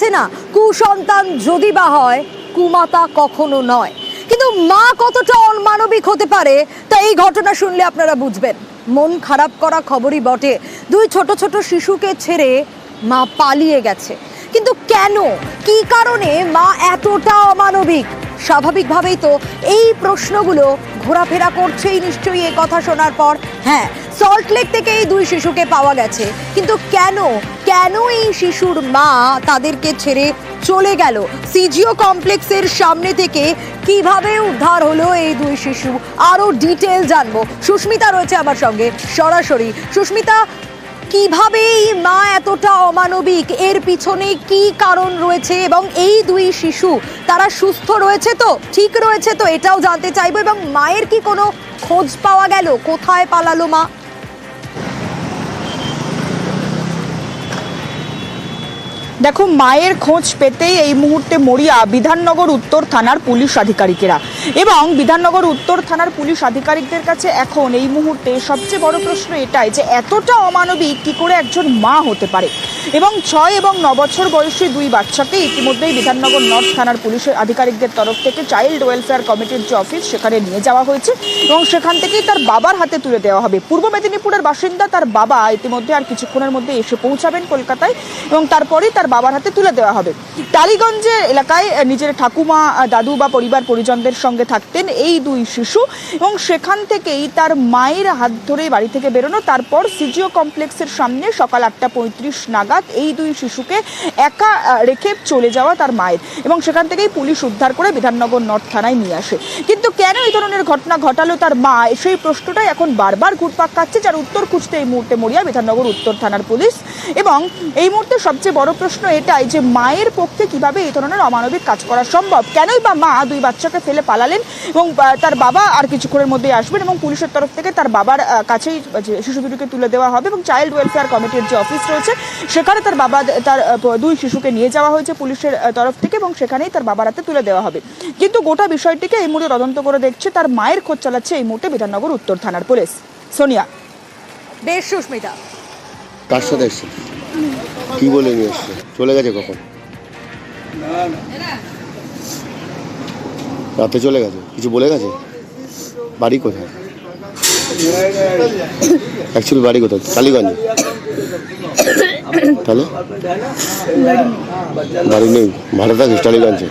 আছে না, কুসন্তান যদি বা হয় কুমাতা কখনো নয়, কিন্তু মা কতটা অমানবিক হতে পারে তা এই ঘটনা শুনলে আপনারা বুঝবেন। মন খারাপ করা খবরই বটে, দুই ছোট ছোট শিশুকে ছেড়ে মা পালিয়ে গেছে। কিন্তু কেন, কি কারণে মা এতটা অমানবিক? স্বাভাবিকভাবেই তো এই প্রশ্নগুলো ঘোরাফেরা করছেই নিশ্চয়ই এই কথা শোনার পর। হ্যাঁ, সল্টলেক থেকে এই দুই শিশুকে পাওয়া গেছে, কিন্তু কেন কেন এই শিশুর মা তাদেরকে ছেড়ে চলে গেল? সিজিও কমপ্লেক্সের সামনে থেকে কিভাবে উদ্ধার হলো এই দুই শিশু, আরো ডিটেল জানবো। সুস্মিতা রয়েছে আমার সঙ্গে সরাসরি। সুস্মিতা, কিভাবে এই মা এতটা অমানবিক, এর পিছনে কি কারণ রয়েছে? এবং এই দুই শিশু তারা সুস্থ রয়েছে তো, ঠিক রয়েছে তো, এটাও জানতে চাইবো। এবং মায়ের কি কোনো খোঁজ পাওয়া গেল? কোথায় পালালো মা? দেখো, মায়ের খোঁজ পেতেই এই মুহূর্তে মরিয়া বিধাননগর উত্তর থানার পুলিশ আধিকারিকেরা। এবং বিধাননগর উত্তর থানার পুলিশ আধিকারিকদের কাছে এখন এই মুহূর্তে সবচেয়ে বড় প্রশ্ন এটাই যে এতটা অমানবিক কি করে একজন মা হতে পারে। এবং 6 এবং 9 বছর বয়সী দুই বাচ্চাকে ইতিমধ্যেই বিধাননগর নর্থ থানার পুলিশের আধিকারিকদের তরফ থেকে চাইল্ড ওয়েলফেয়ার কমিটির যে অফিস সেখানে নিয়ে যাওয়া হয়েছে এবং সেখান থেকেই তার বাবার হাতে তুলে দেওয়া হবে। পূর্ব মেদিনীপুরের বাসিন্দা তার বাবা ইতিমধ্যে আর কিছুক্ষণের মধ্যে এসে পৌঁছাবেন কলকাতায় এবং তারপরেই তার বাবার হাতে তুলে দেওয়া হবে। টালিগঞ্জে এলাকায় নিজের ঠাকুমা, দাদু বা পরিবার পরিজনদের সঙ্গে থাকতেন এই দুই শিশু এবং সেখান থেকেই তার মায়ের হাত ধরে বাড়ি থেকে বেরোনো। তারপর সিজিও কমপ্লেক্সের সামনে সকাল 8:35 নাগাদ এই দুই শিশুকে একা রেখে চলে যাওয়া তার মায়ের, এবং সেখান থেকেই পুলিশ উদ্ধার করে বিধাননগর নর্থ থানায় নিয়ে আসে। কিন্তু কেন এই ধরনের ঘটনা ঘটালো তার মা, সেই প্রশ্নটাই এখন বারবার ঘুরপাক খাচ্ছে, যার উত্তর খুঁজতে এই মুহূর্তে মরিয়া বিধাননগর উত্তর থানার পুলিশ। এবং এই মুহূর্তে সবচেয়ে বড় প্রশ্ন এটাই যে মায়ের পক্ষে কিভাবে এই ধরনের অমানবিক কাজ করা সম্ভব, কেনই বা মা দুই বাচ্চাকে ফেলে পালালেন। এবং তার বাবা আর কিছুক্ষণের মধ্যেই আসবেন এবং পুলিশের তরফ থেকে তার বাবার কাছেই শিশু দুটিকে তুলে দেওয়া হবে এবং চাইল্ড ওয়েলফেয়ার কমিটির যে অফিস রয়েছে সেখানে তার বাবা, তার দুই শিশুকে নিয়ে যাওয়া হয়েছে পুলিশের তরফ থেকে এবং সেখানেই তার বাবার হাতে তুলে দেওয়া হবে। কিন্তু গোটা বিষয়টিকে এই মুহূর্তে তদন্ত করে দেখছে, তার মায়ের খোঁজ চালাচ্ছে এই মুহূর্তে বিধাননগর উত্তর থানার পুলিশ। সোনিয়া। বেশ সুস্মিতা, কার সাথে এসছে, কি বলে নিয়ে এসছে, চলে গেছে কখন? রাতে চলে গেছে, কিছু বলে গেছে? বাড়ি কোথায়? অ্যাকচুয়ালি বাড়ি কোথায়? টালিগঞ্জে? তাহলে বাড়ি নেই, ভাড়া থাকিস টালিগঞ্জে?